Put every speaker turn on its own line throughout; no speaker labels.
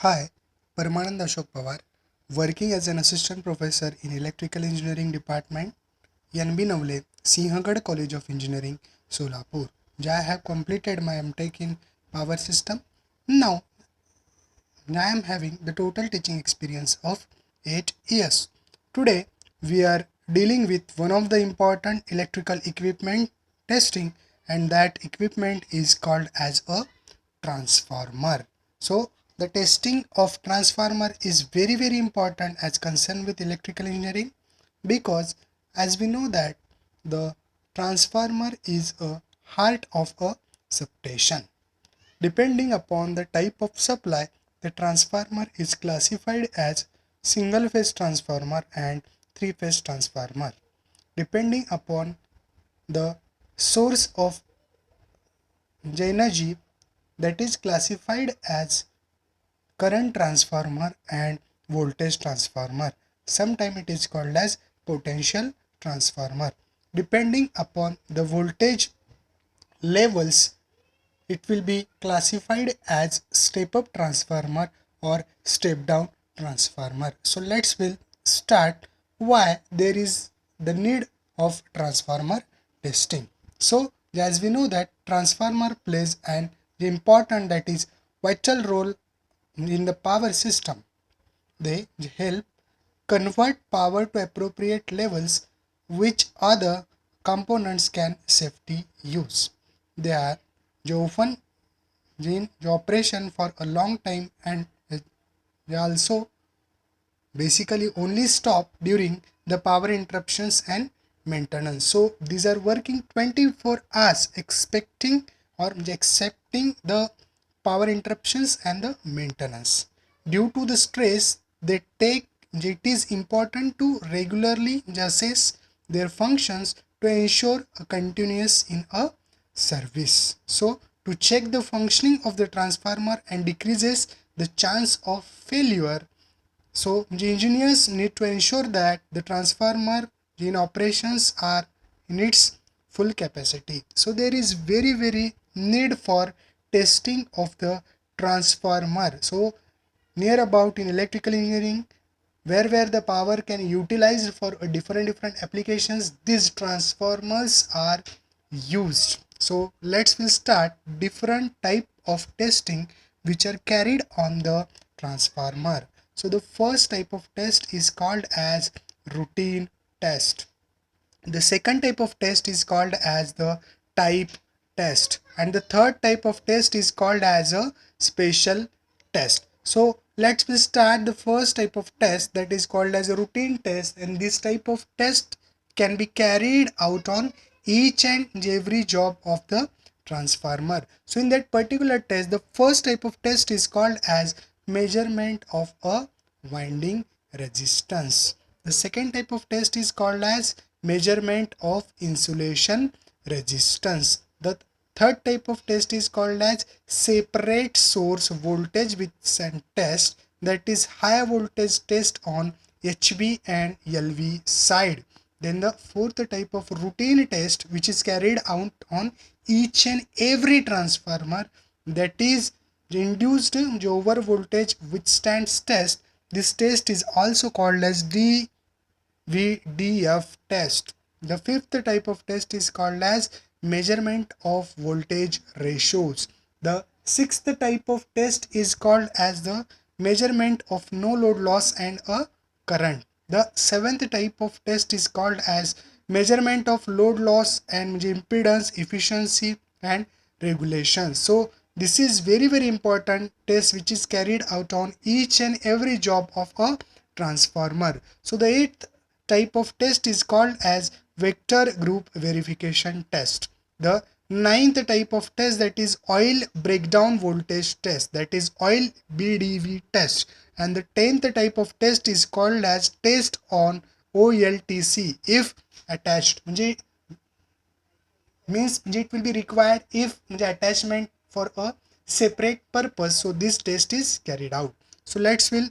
Hi, Paramanand Ashok Pawar, working as an assistant professor in Electrical Engineering Department, NB Navle, Sinhagad College of Engineering, Solapur. I have completed my MTech in Power System. Now, I am having the total teaching experience of 8 years. Today, we are dealing with one of the important electrical equipment testing, and that equipment is called as a transformer. So, the testing of transformer is very important as concerned with electrical engineering, because as we know that the transformer is a heart of a substation. Depending upon the type of supply, the transformer is classified as single phase transformer and three phase transformer. Depending upon the source of energy, that is classified as current transformer and voltage transformer. Sometimes it is called as potential transformer. Depending upon the voltage levels, it will be classified as step up transformer or step down transformer. So will start why there is the need of transformer testing. So as we know that transformer plays an important, that is vital role in the power system. They help convert power to appropriate levels which other components can safely use. They are often in operation for a long time, and they also basically only stop during the power interruptions and maintenance. So these are working 24 hours expecting or accepting the power interruptions and the maintenance. Due to the stress they take, it is important to regularly assess their functions to ensure a continuous in a service. So to check the functioning of the transformer and decreases the chance of failure, so the engineers need to ensure that the transformer in operations are in its full capacity. So there is very need for testing of the transformer. So near about in electrical engineering, where the power can utilized for different applications, these transformers are used. So will start different type of testing which are carried on the transformer. So the first type of test is called as routine test. The second type of test is called as the type test, and the third type of test is called as a special test. So let's start the first type of test, that is called as a routine test, and this type of test can be carried out on each and every job of the transformer. So in that particular test, the first type of test is called as measurement of a winding resistance. The second type of test is called as measurement of insulation resistance. The third type of test is called as separate source voltage with test, that is high voltage test on HV and LV side. Then the fourth type of routine test, which is carried out on each and every transformer, that is induced over voltage withstands test. This test is also called as VDF test. The fifth type of test is called as measurement of voltage ratios. The sixth type of test is called as the measurement of no load loss and a current. The seventh type of test is called as measurement of load loss and impedance, efficiency and regulation. So this is very important test which is carried out on each and every job of a transformer. So the eighth type of test is called as vector group verification test. The ninth type of test, that is oil breakdown voltage test, that is oil BDV test, and the 10th type of test is called as test on OLTC if attached. Means it will be required if the attachment for a separate purpose. So this test is carried out. So will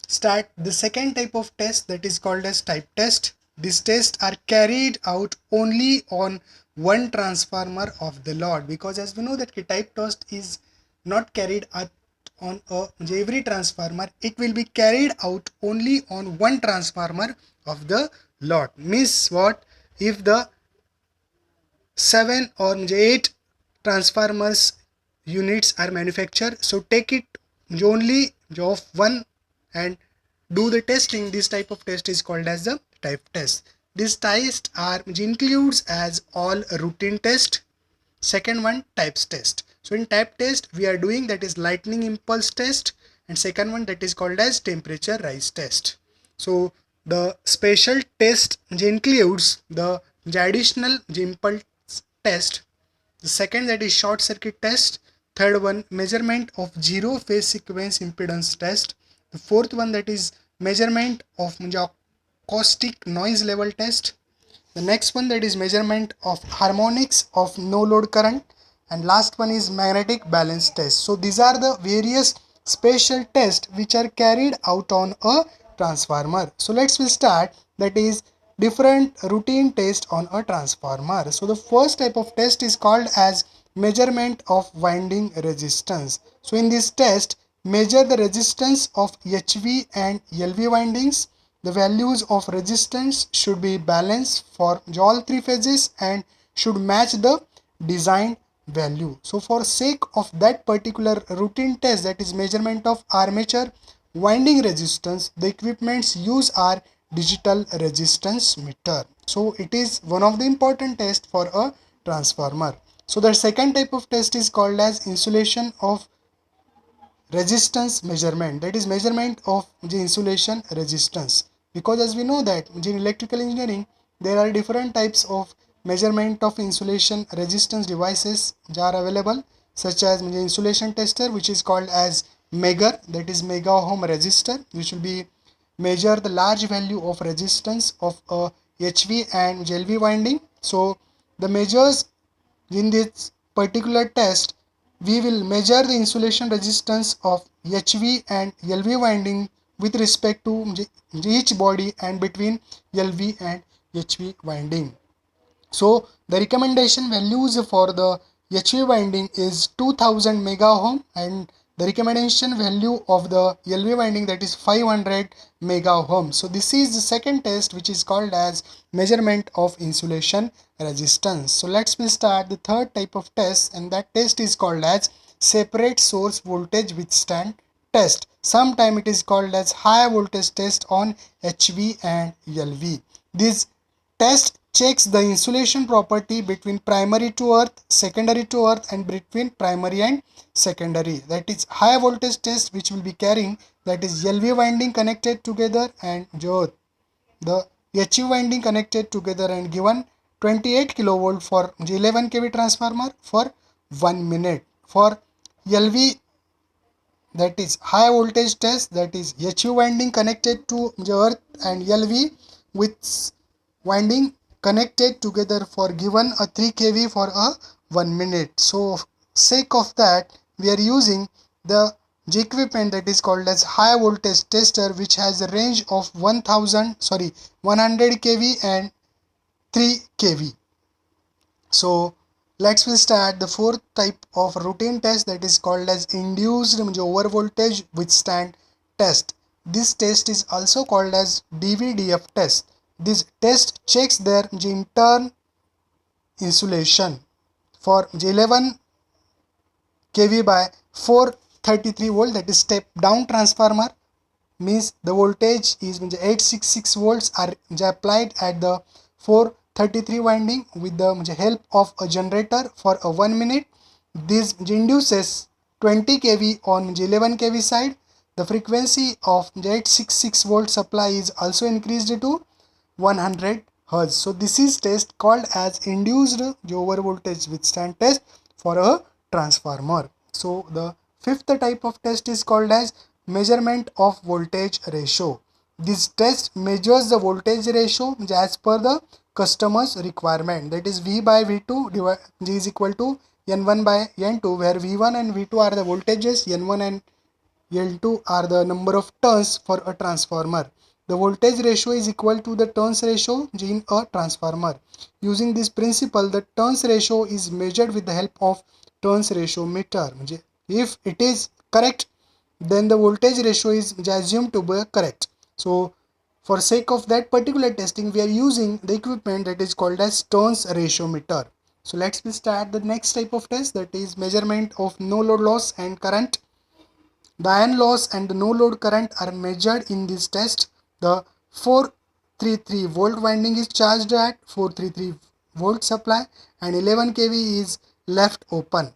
start the second type of test, that is called as type test. These tests are carried out only on one transformer of the lot, because as we know that type test is not carried out on every transformer, it will be carried out only on one transformer of the lot. Means what? If the 7 or 8 transformers units are manufactured, so take it only of one and do the testing. This type of test is called as the type test. This test are includes as all routine test. Second one, types test. So in type test we are doing that is lightning impulse test, and second one that is called as temperature rise test. So the special test includes the additional impulse test. The second, that is short circuit test. Third one, measurement of zero phase sequence impedance test. The fourth one, that is measurement of acoustic noise level test. The next one, that is measurement of harmonics of no load current, and last one is magnetic balance test. So these are the various special tests which are carried out on a transformer. So let's start, that is different routine test on a transformer. So the first type of test is called as measurement of winding resistance. So in this test, measure the resistance of HV and LV windings. The values of resistance should be balanced for all three phases and should match the design value. So for sake of that particular routine test, that is measurement of armature winding resistance, the equipments used are digital resistance meter. So it is one of the important tests for a transformer. So the second type of test is called as insulation of resistance measurement, that is measurement of the insulation resistance. Because as we know that in electrical engineering there are different types of measurement of insulation resistance devices which are available, such as the insulation tester, which is called as Megger, that is mega ohm resistor, which will be measure the large value of resistance of a HV and LV winding. So the measures in this particular test, we will measure the insulation resistance of HV and LV winding with respect to each body and between LV and HV winding. So the recommendation values for the HV winding is 2000 mega ohm, and the recommendation value of the LV winding, that is 500 mega ohm. So this is the second test which is called as measurement of insulation resistance. So let's start the third type of test, and that test is called as separate source voltage withstand test. Sometime it is called as high voltage test on HV and LV. This test checks the insulation property between primary to earth, secondary to earth, and between primary and secondary. That is high voltage test which will be carrying, that is LV winding connected together and the HV winding connected together and given 28 kilovolt for 11 kV transformer for 1 minute. For LV, that is high voltage test, that is HV winding connected to the earth and LV with winding connected together for given a 3 kV for a 1 minute. So sake of that, we are using the equipment that is called as high voltage tester, which has a range of 100 kV and 3 kV. So let's start the fourth type of routine test, that is called as induced over voltage withstand test. This test is also called as DVDF test. This test checks their internal insulation for 11 kV by 433 volt, that is step down transformer. Means the voltage is 866 volts are applied at the 433 winding with the help of a generator for a 1 minute. This induces 20 kV on 11 kV side. The frequency of 866 volt supply is also increased to 100 Hz. So this is test called as induced over voltage withstand test for a transformer. So the fifth type of test is called as measurement of voltage ratio. This test measures the voltage ratio as per the customer's requirement, that is V by V2 is equal to N1 by N2, where V1 and V2 are the voltages, N1 and L2 are the number of turns for a transformer. The voltage ratio is equal to the turns ratio in a transformer. Using this principle, the turns ratio is measured with the help of turns ratio meter. If it is correct, then the voltage ratio is assumed to be correct. So for sake of that particular testing, we are using the equipment that is called as turns ratio meter. So let's start the next type of test, that is measurement of no load loss and current. The iron loss and the no load current are measured in this test. The 433 volt winding is charged at 433 volt supply and 11 kV is left open.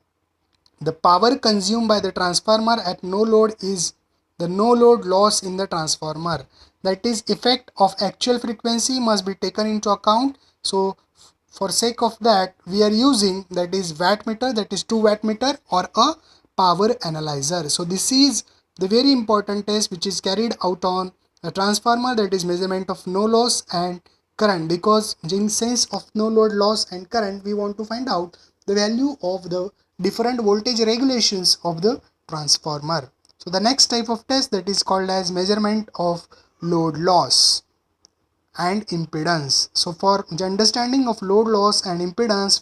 The power consumed by the transformer at no load is the no load loss in the transformer. That is, effect of actual frequency must be taken into account. So for sake of that, we are using, that is wattmeter, that is 2 wattmeter or a power analyzer. So this is the very important test which is carried out on a transformer, that is measurement of no loss and current, because in sense of no load loss and current, we want to find out the value of the different voltage regulations of the transformer. So the next type of test, that is called as measurement of load loss and impedance. So for the understanding of load loss and impedance,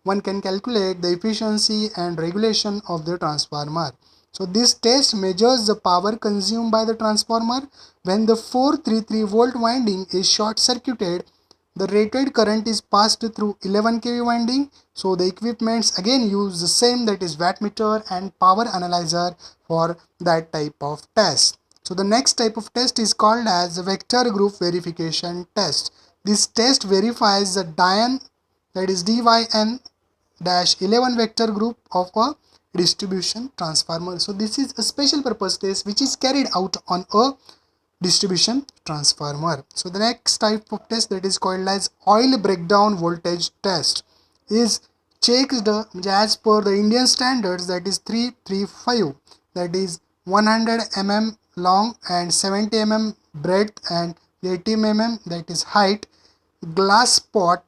one can calculate the efficiency and regulation of the transformer. So this test measures the power consumed by the transformer when the 433 volt winding is short circuited. The rated current is passed through 11 kV winding. So the equipments again use the same, that is wattmeter and power analyzer for that type of test. So the next type of test is called as the vector group verification test. This test verifies the DYN, that is DYN-11 vector group of a distribution transformer. So this is a special purpose test which is carried out on a distribution transformer. So the next type of test, that is called as oil breakdown voltage test, is checked as per the Indian standards, that is 335, that is 100 mm long and 70 mm breadth and 80 mm, that is height. Glass pot,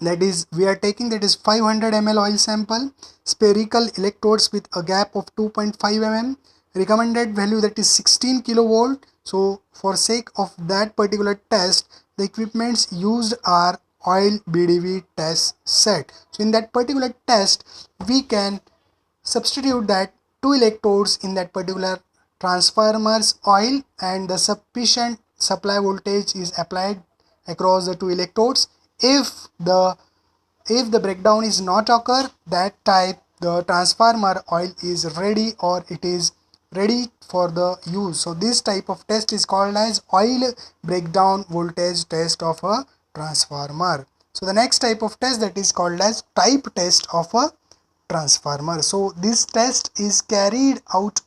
that is we are taking, that is 500 ml oil sample, spherical electrodes with a gap of 2.5 mm, recommended value, that is 16 kilovolt. So for sake of that particular test, the equipments used are oil BDV test set. So in that particular test, we can substitute that two electrodes in that particular transformer's oil and the sufficient supply voltage is applied across the two electrodes. If the breakdown is not occur, that type the transformer oil is ready or it is ready for the use. So this type of test is called as oil breakdown voltage test of a transformer. So the next type of test, that is called as type test of a transformer. So this test is carried out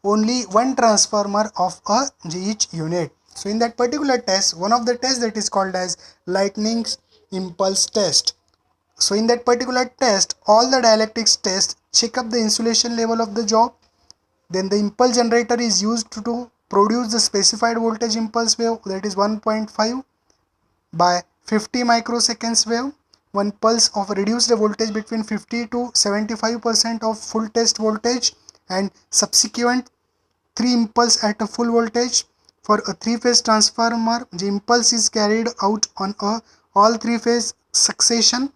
only one transformer of a each unit. So in that particular test, one of the tests, that is called as lightning impulse test. So in that particular test, all the dielectrics tests check up the insulation level of the job. Then the impulse generator is used to produce the specified voltage impulse wave, that is 1.5 by 50 microseconds wave. One pulse of reduced voltage between 50 to 75% of full test voltage, and subsequent 3 impulse at a full voltage. For a 3-phase transformer, the impulse is carried out on a all 3-phase succession.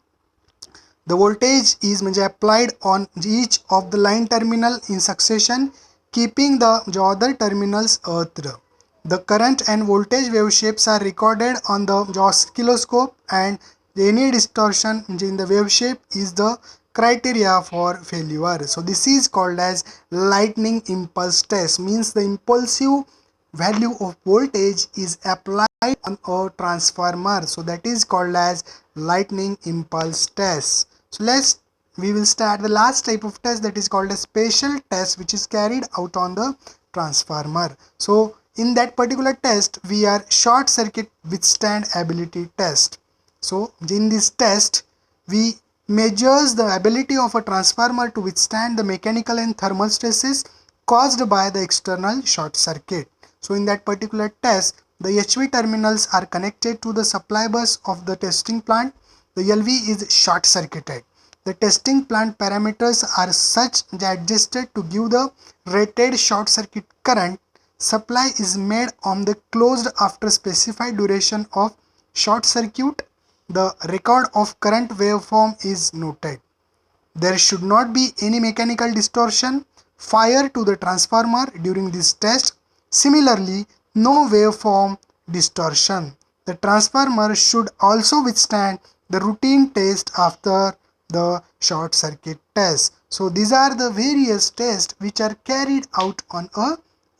The voltage is applied on each of the line terminal in succession, keeping the other terminals earthed. The current and voltage wave shapes are recorded on the oscilloscope, and any distortion in the wave shape is the criteria for failure. So this is called as lightning impulse test, means the impulsive value of voltage is applied on a transformer. So that is called as lightning impulse test. So we will start the last type of test, that is called a special test, which is carried out on the transformer. So in that particular test, we are short circuit withstand ability test. So in this test, we measures the ability of a transformer to withstand the mechanical and thermal stresses caused by the external short circuit. So in that particular test, the HV terminals are connected to the supply bus of the testing plant. The LV is short circuited. The testing plant parameters are such that adjusted to give the rated short circuit current. Supply is made on the closed after specified duration of short circuit. The record of current waveform is noted. There should not be any mechanical distortion. fire to the transformer during this test. Similarly, no waveform distortion. The transformer should also withstand the routine test after the short circuit test. So these are the various tests which are carried out on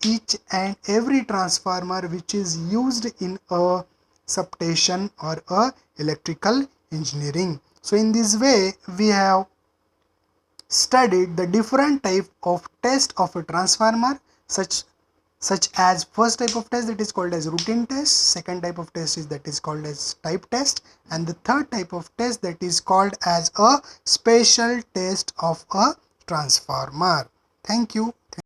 each and every transformer which is used in a substation or a electrical engineering. So in this way we have studied the different type of test of a transformer, such as first type of test that is called as routine test, second type of test is that is called as type test, and the third type of test that is called as a special test of a transformer. Thank you.